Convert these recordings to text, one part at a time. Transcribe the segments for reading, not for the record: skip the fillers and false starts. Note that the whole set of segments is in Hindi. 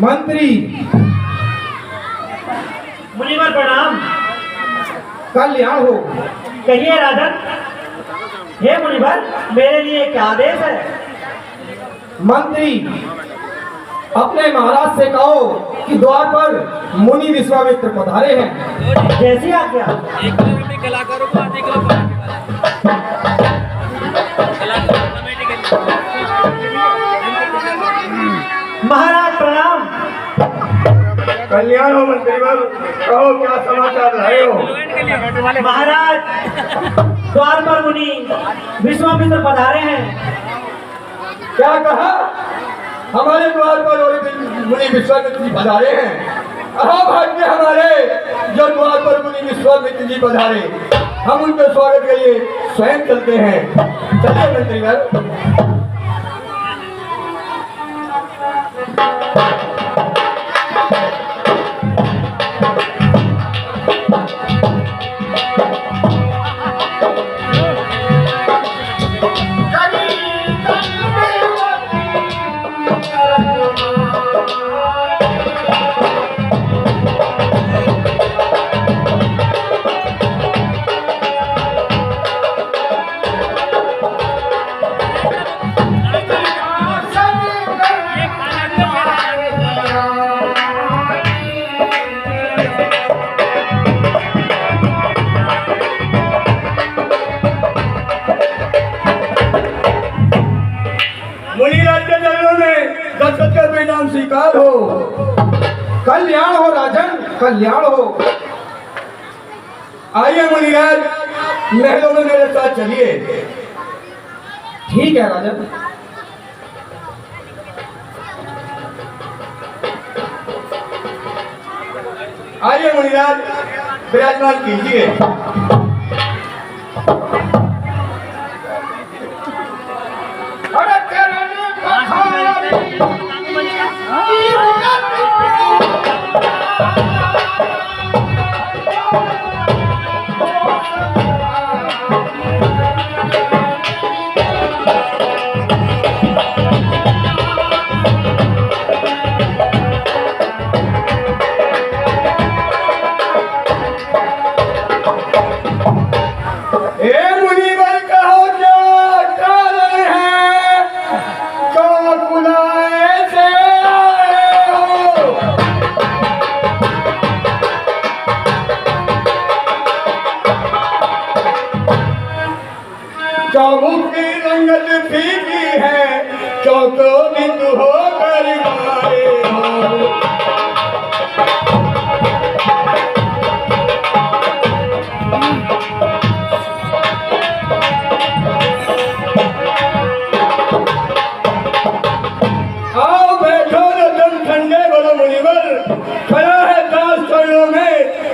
मंत्री मुनिवर प्रणाम। कल्याण हो। कहिए राजन। हे मुनिवर, मेरे लिए क्या आदेश है? मंत्री, अपने महाराज से कहो कि द्वार पर मुनि विश्वामित्र पधारे हैं। जैसी आज्ञा। कलाकारों को महाराज प्रणाम। कल्याण हो मंत्री वर, कहो क्या समाचार लाए हो? महाराज, द्वार पर मुनि विश्वामित्र पधारे हैं। क्या कहा? हमारे द्वार पर मुनि विश्वामित्र जी पधारे हैं। भाग्य हमारे जो द्वार पर मुनि विश्वामित्र जी पधारे। हम उनके स्वागत के लिए स्वयं चलते हैं। चलिए मंत्री वर। स्वीकार हो। कल्याण हो राजन, कल्याण हो। आइए मुनिराज, महलों में मेरे साथ चलिए। ठीक है राजन। आइए मुनिराज, विराजमान कीजिए। चौमुख की रंगत फीकी है, चौको बिंद होकर गाए हो। आओ बैठो रतन ठंडे बोलो मुनिवर, खड़ा है दास चरणों में,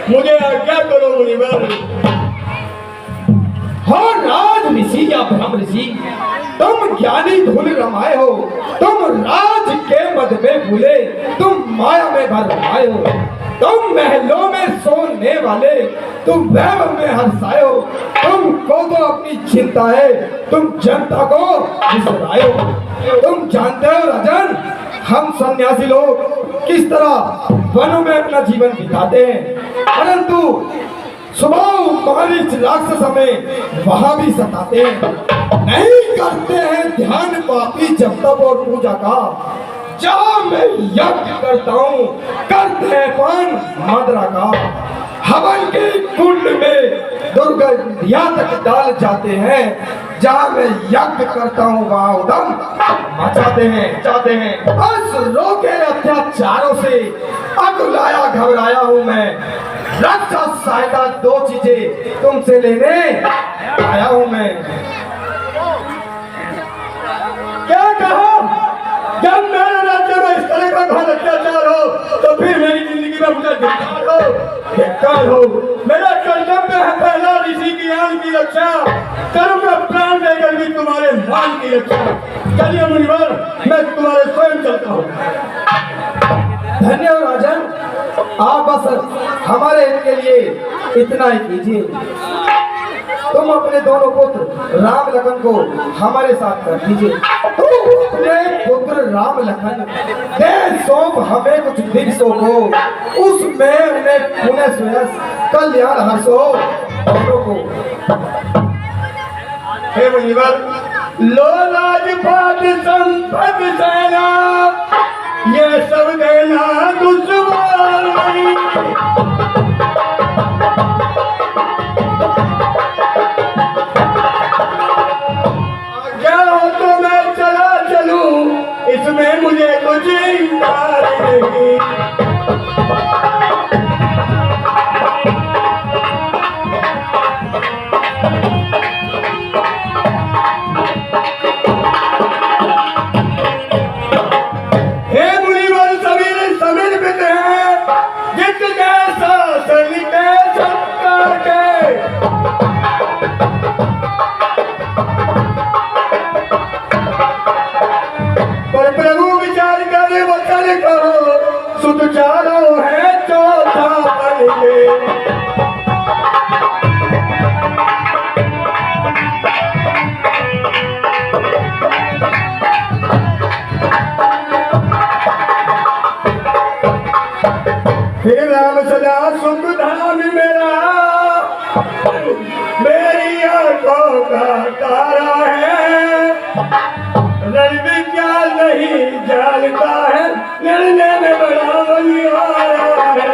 मुझे आज्ञा करो मुनिवर। हो राज ऋषि या ब्रह्म ऋषि, तुम ज्ञानी धुल रमाए हो। तुम राज के मद में भूले, तुम माया में भर आए हो। तुम महलों में सोने वाले, तुम वैभव में हर्षाए हो। तुमको तो अपनी चिंता है, तुम जनता को विसराए हो। तुम जानते हो राजन, हम सन्यासी लोग किस तरह वनों में अपना जीवन बिताते हैं, परंतु सुबह मारीच राक्षस हमें वहां भी सताते हैं। नहीं करते हैं ध्यान पापी जब तक और पूजा का। जहाँ मैं यज्ञ करता हूँ करते हैं पान मदरा का। हवन के कुंड में दुर्गंधिया तक डाल जाते हैं। जहाँ मैं यज्ञ करता हूँ वहाँ उदम मचाते हैं। बस रोके अत्याचारों से अकुलाया घबराया हूँ मैं। रक्षा सहायता दो चीजें तुमसे लेने आया हूँ मैं। क्या कहा? जब मेरे राज्य में इस तरह का घोर अत्याचार हो तो फिर मेरी जिंदगी में मुझे धिक्कार हो। मेरा कर्तव्य है पहला ऋषि की आन की रक्षा, करूंगा प्राण देकर भी तुम्हारे मान की रक्षा। चलिए मुनिवर, मैं तुम्हारे स्वयं चलता हूँ। धन्यवाद राजन, आप बस हमारे हित के लिए इतना ही कीजिए। तुम अपने दोनों पुत्र राम लखन को हमारे साथ कर दीजिए। तुम अपने पुत्र पुत्र राम लखन दे सौंप हमें कुछ दिवसों को, उसमें उन्हें पुनः सुयस कल्याण हर्षो दोनों को। हे मुनिवर, लो राजपाट संपद सेना, ये सब देना दुश्वार नहीं। आज्ञा हो तो मैं चला चलूं, इसमें मुझे कुछ इनकार नहीं। चारों है चौथा बन के। फिर राम सदा सुख धाम मेरा, मेरी आंखों का तारा है। रण विज्ञान नहीं जानता है, निर्णय में बड़ा बलियारा है।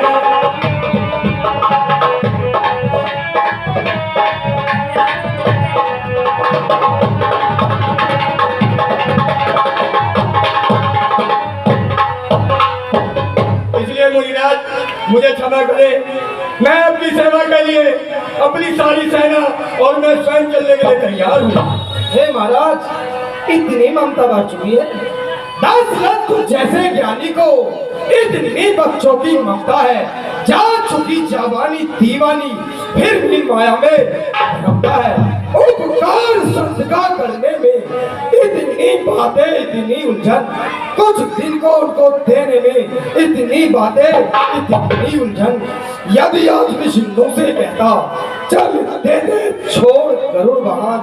इसलिए मुनिराज मुझे क्षमा करें, मैं अपनी सेवा के लिए अपनी सारी सेना और मैं स्वयं चलने के लिए तैयार हूँ। हे महाराज, इतनी ममता बढ़ चुकी है। 10 लाख जैसे ज्ञानी को इतनी बच्चों की ममता है। जा चुकी जवानी दीवानी, फिर भी माया में रमता है। उपकार संस्कार करने में इतनी बातें, इतनी उलझन, कुछ दिन को उनको देने में इतनी बातें, इतनी उलझन। यदि आज भी सिंधु से कहता चल दे दे छोड़ गरुड़ वाहन,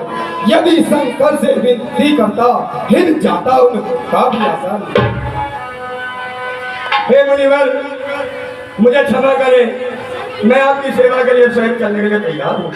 यदि शंकर से विनती करता हिल जाता उनका भी आसन। हे मुनिवर, मुझे क्षमा करें, मैं आपकी सेवा के लिए स्वयं चलने के लिए तैयार हूँ।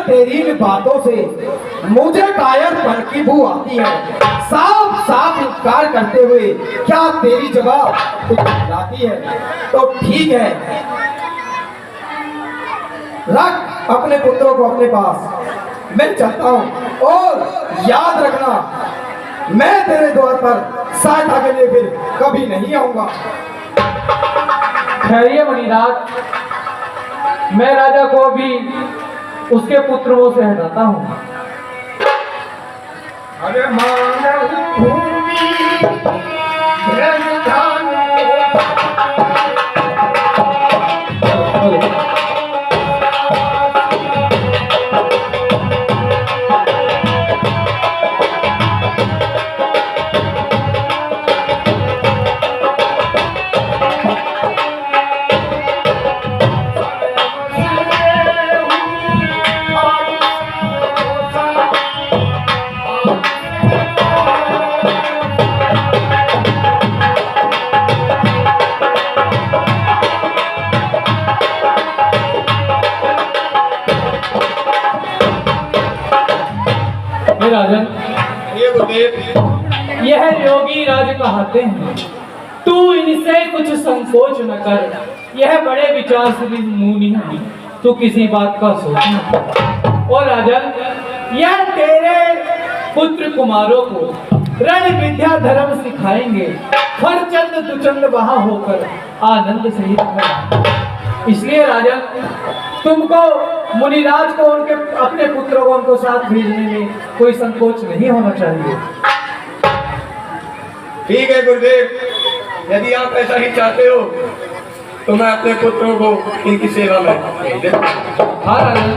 तेरी इन बातों से मुझे कायरपन की बू आती है। साफ साफ इनकार करते हुए क्या तेरी जवाब लाती है? तो ठीक है, रख अपने पुत्रों को अपने पास, मैं चलता हूँ। और याद रखना, मैं तेरे द्वार पर सहायता के लिए फिर कभी नहीं आऊंगा। ठहरिए मणिनाथ, मैं राजा को भी उसके पुत्रों से हटाता हूँ। अरे मानव भूमि राजन, ये गुरुदेव, यह योगी राज कहते हैं, तू इनसे कुछ संकोच न कर। यह बड़े विचार से मुनि हैं, तू किसी बात का सोच न। और राजन, यह तेरे पुत्र कुमारों को रण विद्या धर्म सिखाएंगे, हर चंद दुचंद वहां होकर आनंद सहित कर। इसलिए राजन, तुमको मुनिराज को उनके अपने पुत्रों को उनको साथ भेजने में कोई संकोच नहीं होना चाहिए। ठीक है गुरुदेव, यदि आप ऐसा ही चाहते हो तो मैं अपने पुत्रों को इनकी सेवा में भेज देता हूं। हाँ राजन,